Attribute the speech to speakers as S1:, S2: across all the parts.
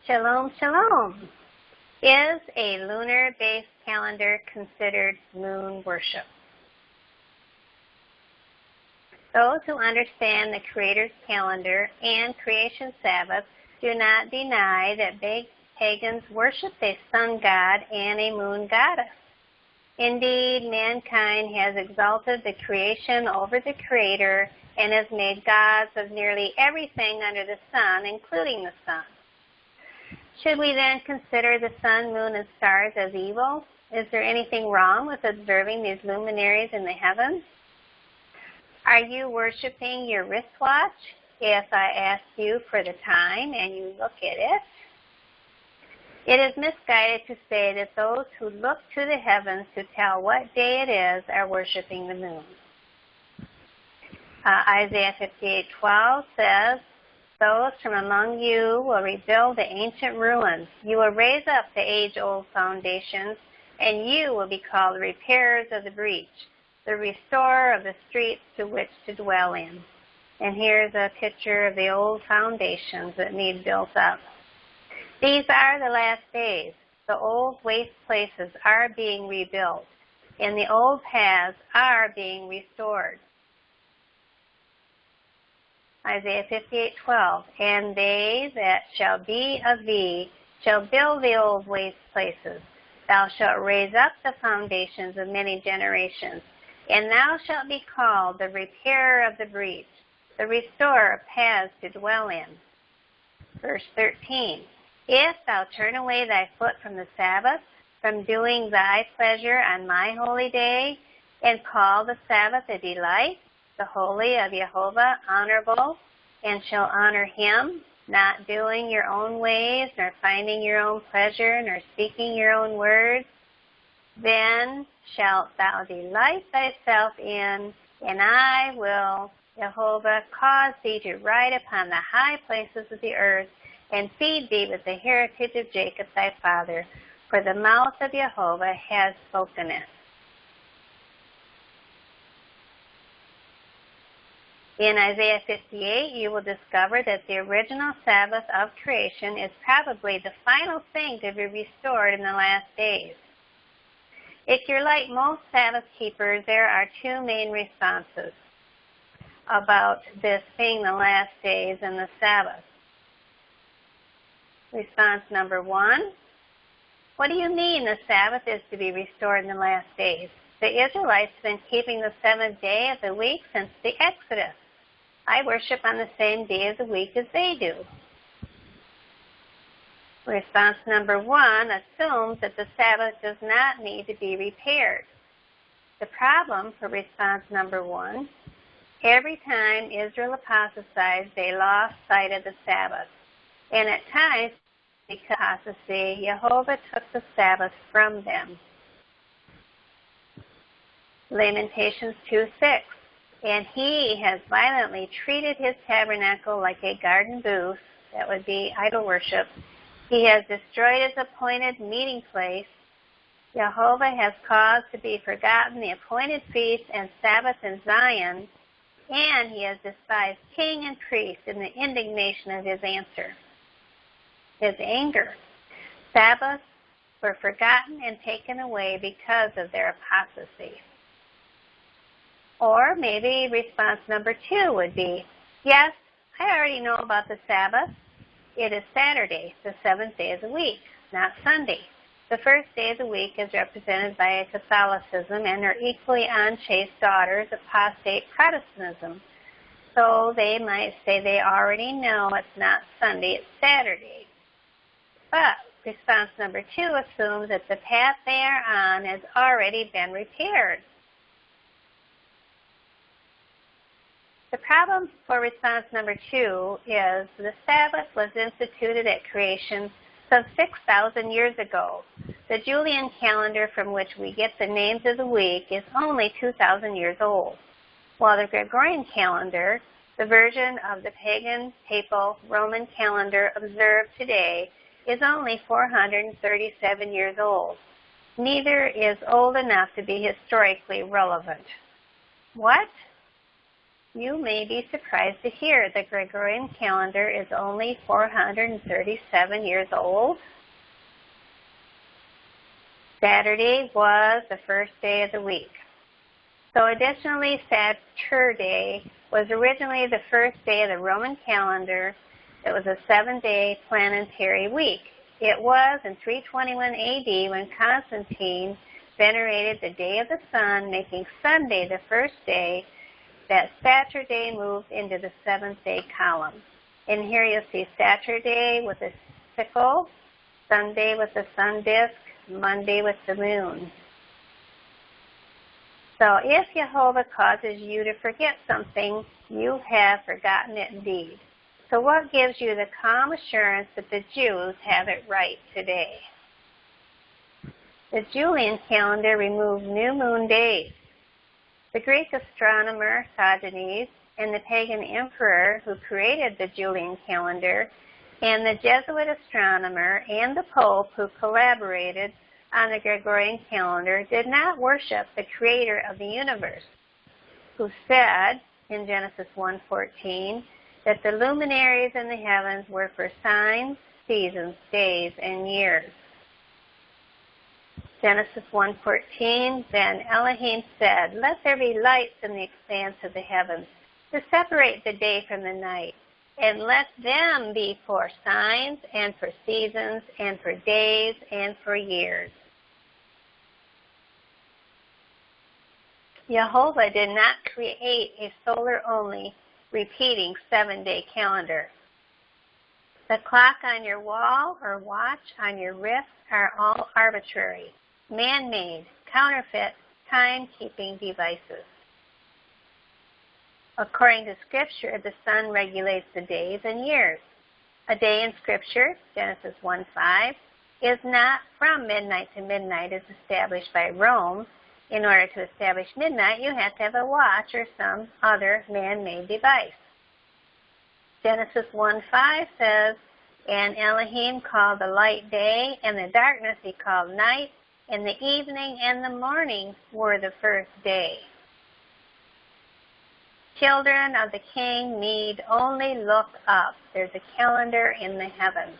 S1: Shalom, shalom. Is a lunar-based calendar considered moon worship? Those who understand the Creator's calendar and creation Sabbath do not deny that pagans worship a sun god and a moon goddess. Indeed, mankind has exalted the creation over the Creator and has made gods of nearly everything under the sun, including the sun. Should we then consider the sun, moon, and stars as evil? Is there anything wrong with observing these luminaries in the heavens? Are you worshiping your wristwatch if I ask you for the time and you look at it? It is misguided to say that those who look to the heavens to tell what day it is are worshiping the moon. Isaiah 58:12 says, "Those from among you will rebuild the ancient ruins. You will raise up the age-old foundations, and you will be called the repairers of the breach, the restorer of the streets to which to dwell in." And here's a picture of the old foundations that need built up. These are the last days. The old waste places are being rebuilt, and the old paths are being restored. Isaiah 58:12, "And they that shall be of thee shall build the old waste places. Thou shalt raise up the foundations of many generations, and thou shalt be called the repairer of the breach, the restorer of paths to dwell in." Verse 13, "If thou turn away thy foot from the Sabbath, from doing thy pleasure on my holy day, and call the Sabbath a delight, the holy of Jehovah honorable, and shall honor him, not doing your own ways, nor finding your own pleasure, nor speaking your own words, then shalt thou delight thyself in, and I will, Jehovah, cause thee to ride upon the high places of the earth, and feed thee with the heritage of Jacob thy father, for the mouth of Jehovah has spoken it." In Isaiah 58, you will discover that the original Sabbath of creation is probably the final thing to be restored in the last days. If you're like most Sabbath keepers, there are two main responses about this being the last days and the Sabbath. Response number one, what do you mean the Sabbath is to be restored in the last days? The Israelites have been keeping the seventh day of the week since the Exodus. I worship on the same day of the week as they do. Response number one assumes that the Sabbath does not need to be repaired. The problem for response number one, every time Israel apostatized, they lost sight of the Sabbath. And at times, because of apostasy, Jehovah took the Sabbath from them. Lamentations 2:6. "And he has violently treated his tabernacle like a garden booth," that would be idol worship. "He has destroyed his appointed meeting place. Jehovah has caused to be forgotten the appointed feast and Sabbath in Zion, and he has despised king and priest in the indignation of his anger. Sabbaths were forgotten and taken away because of their apostasy." Or maybe response number two would be, "Yes, I already know about the Sabbath. It is Saturday, the seventh day of the week, not Sunday. The first day of the week is represented by Catholicism and her equally unchaste daughters, apostate Protestantism. So they might say they already know it's not Sunday, it's Saturday." But response number two assumes that the path they are on has already been repaired. The problem for response number two is the Sabbath was instituted at creation some 6,000 years ago. The Julian calendar from which we get the names of the week is only 2,000 years old, while the Gregorian calendar, the version of the pagan, papal, Roman calendar observed today, is only 437 years old. Neither is old enough to be historically relevant. What? you may be surprised to hear the Gregorian calendar is only 437 years old. Saturday was the first day of the week. So additionally, Saturday was originally the first day of the Roman calendar. It was a 7-day planetary week. It was in 321 AD when Constantine venerated the day of the sun, making Sunday the first day, that Saturday moved into the 7th-day column. And here you'll see Saturday with a sickle, Sunday with the sun disk, Monday with the moon. So if Jehovah causes you to forget something, you have forgotten it indeed. So what gives you the calm assurance that the Jews have it right today? The Julian calendar removed new moon days. The Greek astronomer Sosthenes and the pagan emperor who created the Julian calendar and the Jesuit astronomer and the Pope who collaborated on the Gregorian calendar did not worship the creator of the universe, who said in Genesis 1:14 that the luminaries in the heavens were for signs, seasons, days, and years. Genesis 1:14, then Elohim said, "Let there be lights in the expanse of the heavens to separate the day from the night, and let them be for signs and for seasons and for days and for years." Jehovah did not create a solar-only repeating 7-day calendar. The clock on your wall or watch on your wrist are all arbitrary, man-made, counterfeit, time-keeping devices. According to Scripture, the sun regulates the days and years. A day in Scripture, Genesis 1:5, is not from midnight to midnight as established by Rome. In order to establish midnight, you have to have a watch or some other man-made device. Genesis 1:5 says, "And Elohim called the light day, and the darkness he called night, and the evening and the morning were the first day." Children of the King need only look up. There's a calendar in the heavens.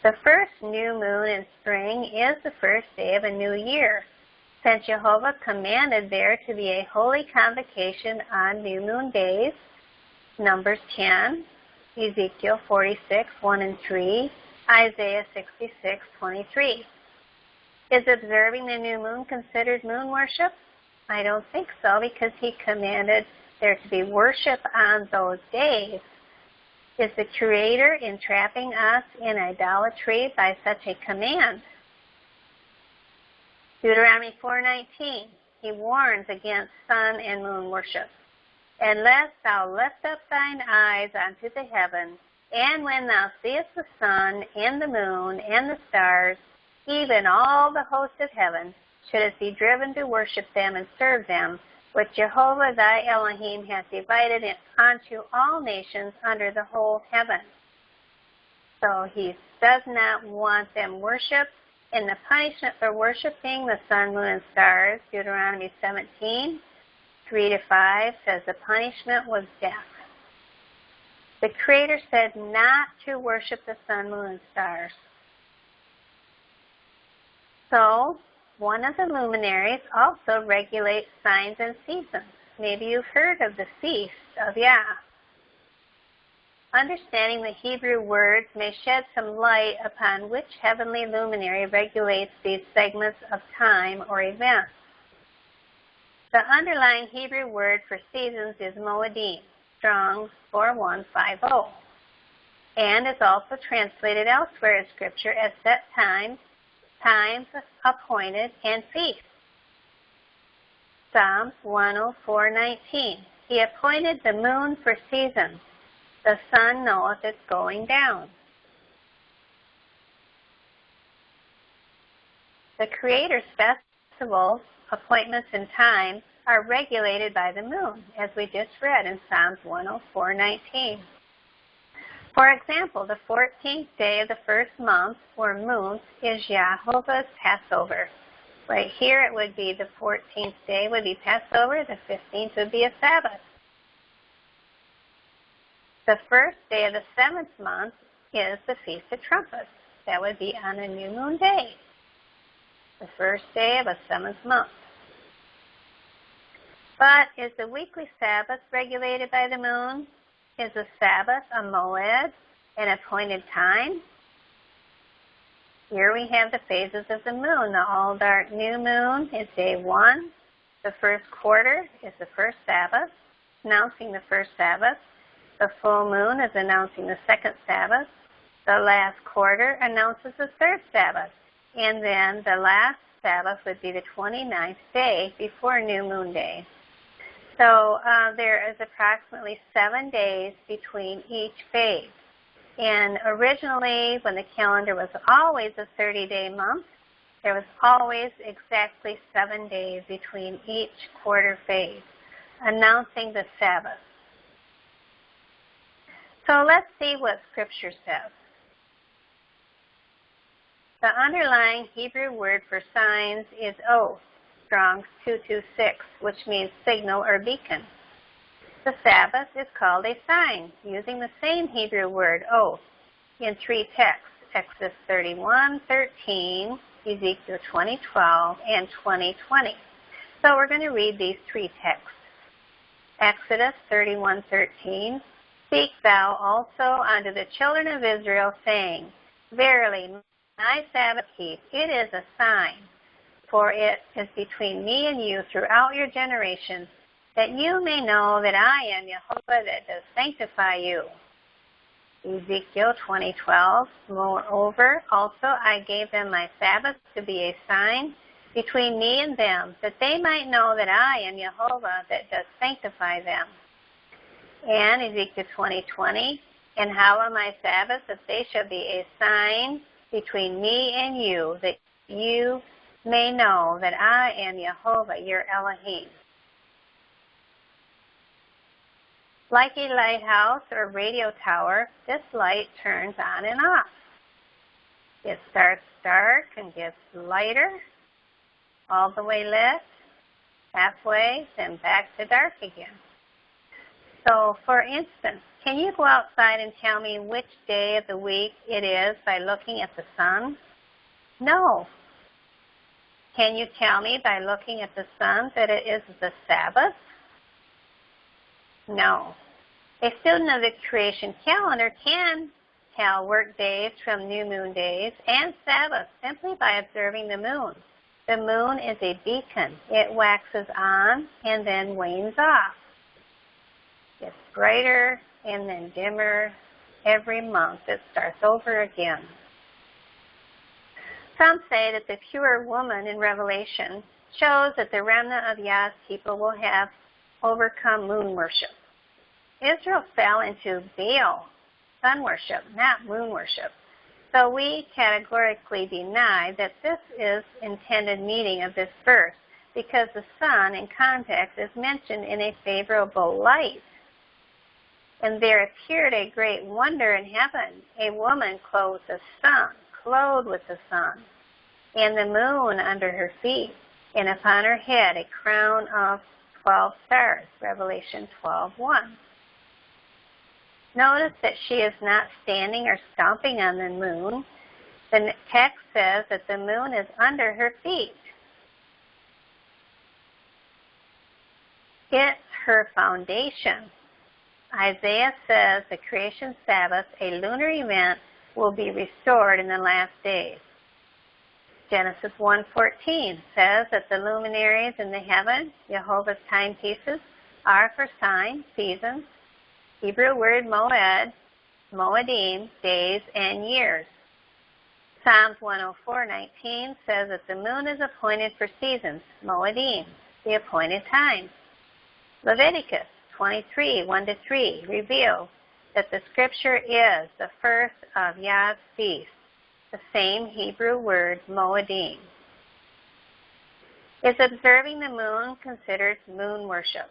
S1: The first new moon in spring is the first day of a new year, since Jehovah commanded there to be a holy convocation on new moon days, Numbers 10, Ezekiel 46:1 and 3, Isaiah 66:23. Is observing the new moon considered moon worship? I don't think so, because he commanded there to be worship on those days. Is the Creator entrapping us in idolatry by such a command? Deuteronomy 4:19, he warns against sun and moon worship. "Unless thou lift up thine eyes unto the heaven, and when thou seest the sun and the moon and the stars, even all the host of heaven, shouldest be driven to worship them and serve them, which Jehovah thy Elohim hath divided it unto all nations under the whole heaven." So he does not want them worshipped. And the punishment for worshiping the sun, moon, and stars, Deuteronomy 17:3-5, says the punishment was death. The Creator said not to worship the sun, moon, and stars. So, one of the luminaries also regulates signs and seasons. Maybe you've heard of the Feast of Yah. Understanding the Hebrew words may shed some light upon which heavenly luminary regulates these segments of time or events. The underlying Hebrew word for seasons is Moedim, Strong's 4150, and is also translated elsewhere in Scripture as set times, times appointed, and feasts. Psalms 104:19, he appointed the moon for seasons. The sun knoweth its going down. The Creator's festivals, appointments, and times are regulated by the moon, as we just read in Psalms 104:19. For example, the 14th day of the first month, or moon, is Jehovah's Passover. Right here it would be the 14th day would be Passover, the 15th would be a Sabbath. The first day of the 7th month is the Feast of Trumpets. That would be on a new moon day, the first day of a 7th month. But is the weekly Sabbath regulated by the moon? Is the Sabbath a moed, an appointed time? Here we have the phases of the moon. The all-dark new moon is day 1. The first quarter is the first Sabbath, announcing the first Sabbath. The full moon is announcing the second Sabbath. The last quarter announces the third Sabbath. And then the last Sabbath would be the 29th day before New Moon Day. So there is approximately 7 days between each phase. And originally, when the calendar was always a 30-day month, there was always exactly 7 days between each quarter phase, announcing the Sabbath. So let's see what Scripture says. The underlying Hebrew word for signs is oath, Strong's 226, which means signal or beacon. The Sabbath is called a sign, using the same Hebrew word, oath, in 3 texts, Exodus 31:13, Ezekiel 20:12, and 20:20. So we're going to read these 3 texts. Exodus 31:13, Speak thou also unto the children of Israel, saying, Verily, my Sabbath keep, it is a sign, for it is between me and you throughout your generations, that you may know that I am Jehovah that does sanctify you. Ezekiel 20:12, Moreover, also I gave them my Sabbath to be a sign between me and them, that they might know that I am Jehovah that does sanctify them. And Ezekiel 20:20, And how are my Sabbaths, if they shall be a sign between me and you, that you may know that I am Jehovah, your Elohim. Like a lighthouse or radio tower, this light turns on and off. It starts dark and gets lighter, all the way lit, halfway, then back to dark again. So, for instance, can you go outside and tell me which day of the week it is by looking at the sun? No. Can you tell me by looking at the sun that it is the Sabbath? No. A student of the creation calendar can tell work days from new moon days and Sabbath simply by observing the moon. The moon is a beacon. It waxes on and then wanes off. It's brighter and then dimmer every month. It starts over again. Some say that the pure woman in Revelation shows that the remnant of Yah's people will have overcome moon worship. Israel fell into Baal, sun worship, not moon worship. So we categorically deny that this is intended meaning of this verse because the sun in context is mentioned in a favorable light. And there appeared a great wonder in heaven, a woman clothed with the sun, and the moon under her feet, and upon her head a crown of 12 stars, Revelation 12:1. Notice that she is not standing or stomping on the moon. The text says that the moon is under her feet. It's her foundation. Isaiah says the creation Sabbath, a lunar event, will be restored in the last days. Genesis 1:14 says that the luminaries in the heaven, Jehovah's timepieces, are for signs, seasons, Hebrew word moed, moedim, days and years. Psalms 104:19 says that the moon is appointed for seasons, moedim, the appointed time. Leviticus 23:1-3 reveals that the Scripture is the first of Yah's feasts, the same Hebrew word moedim. Is observing the moon considered moon worship?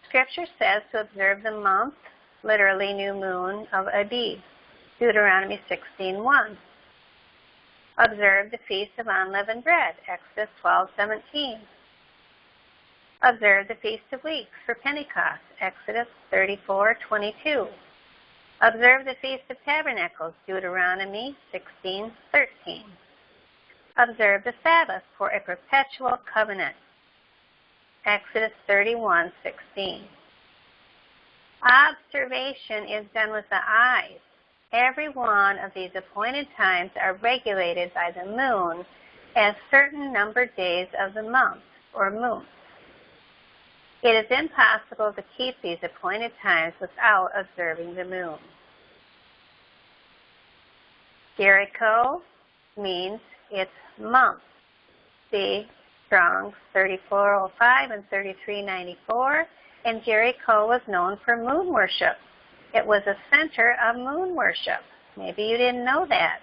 S1: Scripture says to observe the month, literally new moon, of Abib, Deuteronomy 16:1. Observe the Feast of Unleavened Bread, Exodus 12:17. Observe the Feast of Weeks for Pentecost, Exodus 34:22. Observe the Feast of Tabernacles, Deuteronomy 16:13. Observe the Sabbath for a perpetual covenant, Exodus 31:16. Observation is done with the eyes. Every one of these appointed times are regulated by the moon as certain numbered days of the month, or moons. It is impossible to keep these appointed times without observing the moon. Jericho means its month. See Strong's 3405 and 3394. And Jericho was known for moon worship. It was a center of moon worship. Maybe you didn't know that.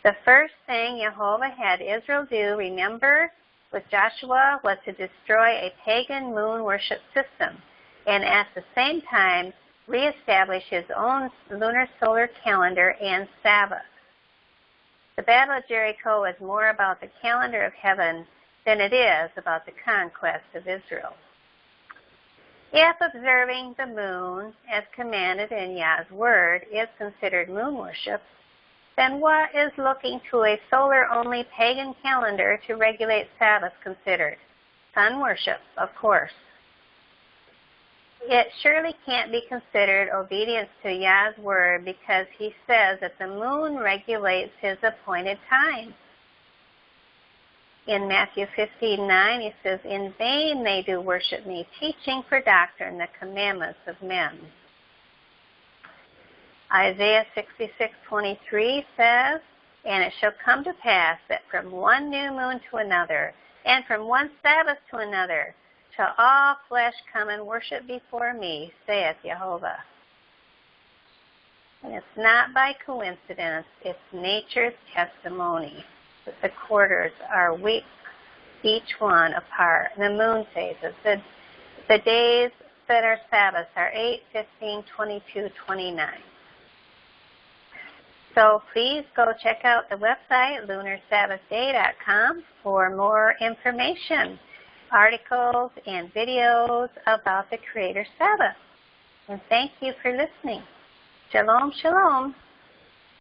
S1: The first thing Jehovah had Israel do, remember, with Joshua, was to destroy a pagan moon worship system and at the same time reestablish his own lunar solar calendar and Sabbath. The Battle of Jericho is more about the calendar of heaven than it is about the conquest of Israel. If observing the moon, as commanded in Yah's word, is considered moon worship, then what is looking to a solar-only pagan calendar to regulate Sabbath considered? Sun worship, of course. It surely can't be considered obedience to Yah's word because he says that the moon regulates his appointed time. In Matthew 15:9, he says, "In vain they do worship me, teaching for doctrine the commandments of men." Isaiah 66:23 says, "And it shall come to pass that from one new moon to another, and from one Sabbath to another, shall all flesh come and worship before me, saith Jehovah." And it's not by coincidence, it's nature's testimony. The quarters are weeks, each one apart. The moon phases. The days that are Sabbaths are 8, 15, 22, 29. So please go check out the website, lunarsabbathday.com, for more information, articles, and videos about the Creator Sabbath. And thank you for listening. Shalom, shalom.